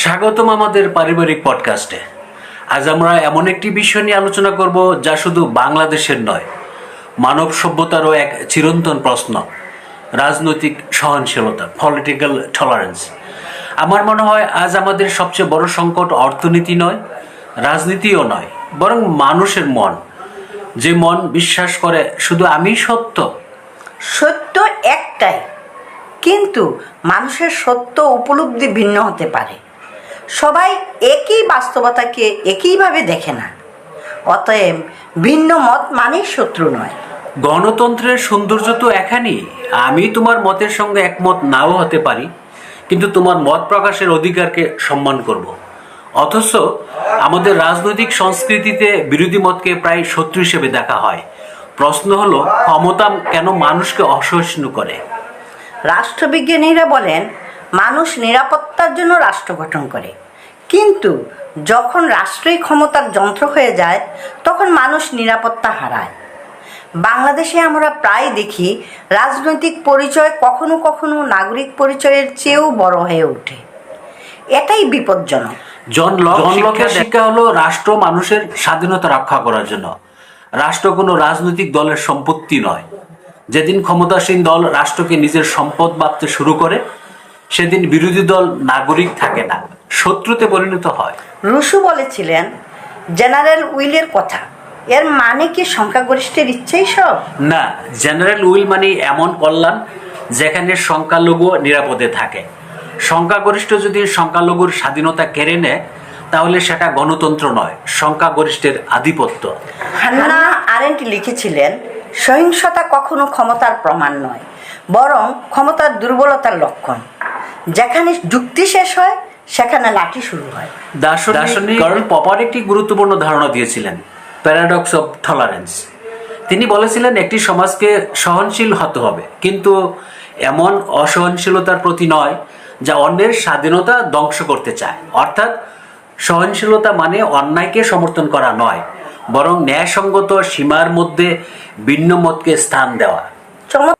স্বাগতম আমাদের পারিবারিক পডকাস্টে। আজ আমরা এমন একটি বিষয় নিয়ে আলোচনা করব যা শুধু বাংলাদেশের নয়, মানব সভ্যতারও এক চিরন্তন প্রশ্ন: রাজনৈতিক সহনশীলতা, পলিটিক্যাল টলারেন্স। আমার মনে হয় আজ আমাদের সবচেয়ে বড় সংকট অর্থনীতি নয়, রাজনীতিও নয়, বরং মানুষের মন। যে মন বিশ্বাস করে শুধু আমি সত্য। সত্য একটাই, কিন্তু মানুষের সত্য উপলব্ধি ভিন্ন হতে পারে। সবাই একই বাস্তবতাকে একইভাবে দেখে না। অতএব ভিন্ন মত মানেই শত্রু নয়। গণতন্ত্রের সৌন্দর্য তো এখানেই, আমি তোমার মতের সঙ্গে একমত নাও হতে পারি, কিন্তু তোমার মত প্রকাশের অধিকারকে সম্মান করব। অথচ আমাদের রাজনৈতিক সংস্কৃতিতে বিরোধী মতকে প্রায় শত্রু হিসেবে দেখা হয়। প্রশ্ন হলো, ক্ষমতা কেন মানুষকে অসহিষ্ণু করে? রাষ্ট্রবিজ্ঞানীরা বলেন মানুষ নিরাপত্তার জন্য রাষ্ট্র গঠন করে, কিন্তু যখন রাষ্ট্রই ক্ষমতার যন্ত্র হয়ে যায় তখন মানুষ নিরাপত্তা হারায়। বাংলাদেশে আমরা প্রায় দেখি রাজনৈতিক পরিচয় কখনো কখনো নাগরিক পরিচয়ের চেয়েও বড় হয়ে ওঠে। এটাই বিপজ্জনক। জন লকের শিক্ষা হলো রাষ্ট্র মানুষের স্বাধীনতা রক্ষা করার জন্য। রাষ্ট্র কোনো রাজনৈতিক দলের সম্পত্তি নয়। যেদিন ক্ষমতাসীন দল রাষ্ট্রকে নিজের সম্পদ ভাবতে শুরু করে, সেদিন বিরোধী দল নাগরিক থাকে না, শত্রুতে পরিণত হয়। রুশো বলেছিলেন জেনারেল উইলের কথা। এর মানে কি সংখ্যাগরিষ্ঠের ইচ্ছেই সব? না, জেনারেল উইল মানে এমন কল্যাণ যেখানে সংখ্যালঘু নিরাপদে থাকে। সংখ্যাগরিষ্ঠ যদি সংখ্যালঘুর স্বাধীনতা কেড়ে নেয়, তাহলে সেটা গণতন্ত্র নয়, সংখ্যাগরিষ্ঠের আধিপত্য। হান্না আরেন্ট লিখেছিলেন, সহিংসতা কখনো ক্ষমতার প্রমাণ নয়, বরং ক্ষমতার দুর্বলতার লক্ষণ। যেখানে যুক্তি শেষ হয় সেখানে লাঠি শুরু হয়। দার্শনিক কার্ল পপার একটি গুরুত্বপূর্ণ ধারণা দিয়েছিলেন, প্যারাডক্স অফ টলারেন্স। তিনি বলেছিলেন একটি সমাজকে সহনশীল হতে হবে, কিন্তু এমন অসহনশীলতার প্রতি নয় যা অন্যের স্বাধীনতা ধ্বংস করতে চায়। অর্থাৎ সহনশীলতা মানে অন্যায়কে সমর্থন করা নয়, বরং ন্যায়সঙ্গত সীমার মধ্যে ভিন্ন মতকে স্থান দেওয়া।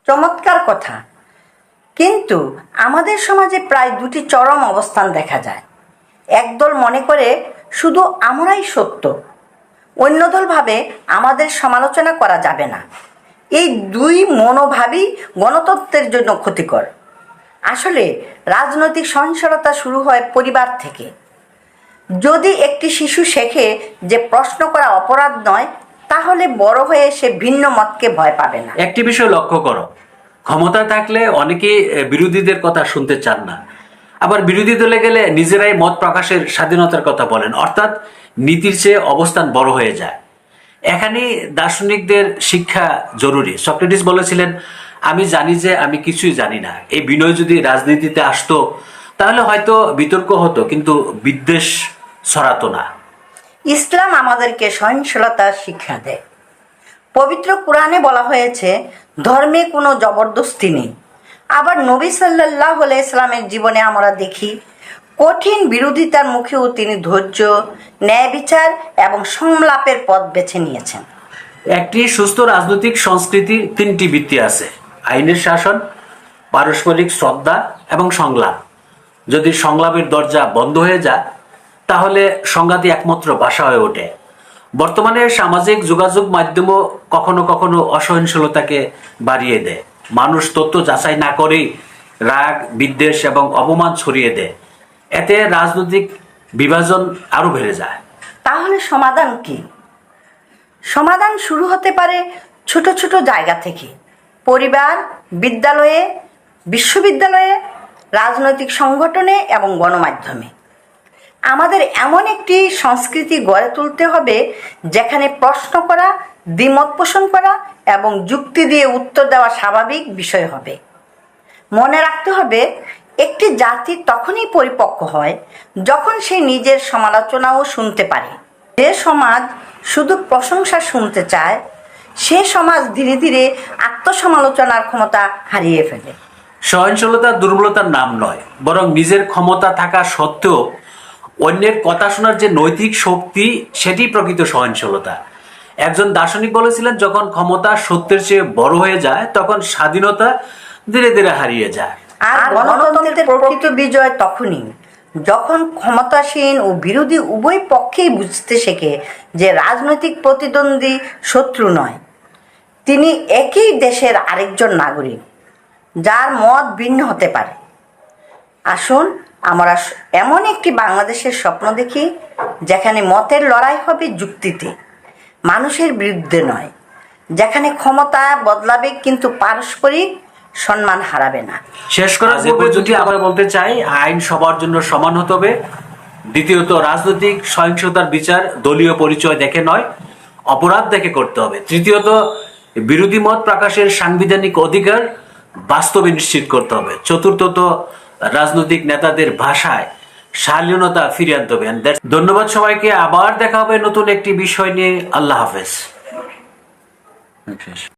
চমৎকার কথা। কিন্তু আমাদের সমাজে প্রায় দুটি চরম অবস্থান দেখা যায়। একদল মনে করে শুধু আমরাই সত্য, অন্য দল ভাবে আমাদের সমালোচনা করা যাবে না। এই দুই মনোভাবই গণতন্ত্রের জন্য ক্ষতিকর। আসলে রাজনৈতিক সহিংসতা শুরু হয় পরিবার থেকে। যদি একটি শিশু শেখে যে প্রশ্ন করা অপরাধ নয়, তাহলে বড় হয়ে সে ভিন্ন মতকে ভয় পাবে না। একটি বিষয় লক্ষ্য করো, ক্ষমতা থাকলে অনেকেই বিরোধীদের কথা শুনতে চান না, আবার বিরোধী দলে গেলে নিজেরাই মত প্রকাশের স্বাধীনতার কথা বলেন। অর্থাৎ নীতির চেয়ে অবস্থান বড় হয়ে যায়। এখানে দার্শনিকদের শিক্ষা জরুরি। সক্রেটিস বলেছিলেন, আমি জানি যে আমি কিছুই জানি না। এই বিনয় যদি রাজনীতিতে আসতো, তাহলে হয়তো বিতর্ক হতো, কিন্তু বিদ্বেষ ছড়াতো না। ইসলাম আমাদেরকে সহিংসতার শিক্ষা দেয়। পবিত্র কোরআনে বলা হয়েছে ধর্মে কোনো জবরদস্তি নেই। আবার নবী সাল্লাল্লাহু আলাইহি সাল্লামের জীবনে আমরা দেখি কঠিন বিরোধিতার মুখেও তিনি ধৈর্য, ন্যায় বিচার এবং সংলাপের পথ বেছে নিয়েছেন। একটি সুস্থ রাজনৈতিক সংস্কৃতির তিনটি ভিত্তি আছে: আইনের শাসন, পারস্পরিক শ্রদ্ধা এবং সংলাপ। যদি সংলাপের দরজা বন্ধ হয়ে যায়, তাহলে সংঘাতই একমাত্র ভাষা হয়ে ওঠে। বর্তমানে সামাজিক যোগাযোগ মাধ্যমও কখনো কখনো অসহনশীলতাকে বাড়িয়ে দেয়। মানুষ তথ্য যাচাই না করেই রাগ, বিদ্বেষ এবং অপমান ছড়িয়ে দেয়। এতে রাজনৈতিক বিভাজন আরো বেড়ে যায়। তাহলে সমাধান কি? সমাধান শুরু হতে পারে ছোট ছোট জায়গা থেকে। পরিবার, বিদ্যালয়ে, বিশ্ববিদ্যালয়ে, রাজনৈতিক সংগঠনে এবং গণমাধ্যমে। আমাদের এমন একটি সংস্কৃতি গড়ে তুলতে হবে যেখানে প্রশ্ন করা, দ্বিমত পোষণ করা এবং যুক্তি দিয়ে উত্তর দেওয়া স্বাভাবিক বিষয় হবে। মনে রাখতে হবে, একটি জাতি তখনই পরিপক্ক হয় যখন সে নিজের সমালোচনাও শুনতে পারে। যে সমাজ শুধু প্রশংসা শুনতে চায়, সে সমাজ ধীরে ধীরে আত্মসমালোচনার ক্ষমতা হারিয়ে ফেলে। সহনশীলতা দুর্বলতার নাম নয়, বরং নিজের ক্ষমতা থাকা সত্ত্বেও অন্যের কথা শোনার যে নৈতিক শক্তি, সেটি প্রকৃত সহনশীলতা। একজন দার্শনিক বলেছিলেন, যখন ক্ষমতা সত্যের চেয়ে বড় হয়ে যায়, তখন স্বাধীনতা ধীরে ধীরে হারিয়ে যায়। আর গণতন্ত্রের প্রকৃত বিজয় তখনই যখন ক্ষমতাসীন ও বিরোধী উভয় পক্ষেই বুঝতে শেখে যে রাজনৈতিক প্রতিদ্বন্দ্বী শত্রু নয়, তিনি একই দেশের আরেকজন নাগরিক, যার মত ভিন্ন হতে পারে। আসুন আমরা এমন একটি বাংলাদেশের স্বপ্ন দেখি, যেখানে মতের লড়াই হবে যুক্তিতে, মানুষের বিরুদ্ধে নয়, যেখানে ক্ষমতা বদলাবে কিন্তু পারস্পরিক সম্মান হারাবে না। শেষ করার পূর্বে যদি আবার বলতে চাই, আইন সবার জন্য সমান হতে হবে। দ্বিতীয়ত, রাজনৈতিক সহিংসতার বিচার দলীয় পরিচয় দেখে নয়, অপরাধ দেখে করতে হবে। তৃতীয়ত, বিরোধী মত প্রকাশের সাংবিধানিক অধিকার বাস্তবে নিশ্চিত করতে হবে। চতুর্থত, রাজনৈতিক নেতাদের ভাষায় শালীনতা ফিরিয়ে আনতে হবে। ধন্যবাদ সবাইকে। আবার দেখা হবে নতুন একটি বিষয় নিয়ে। আল্লাহ হাফেজ।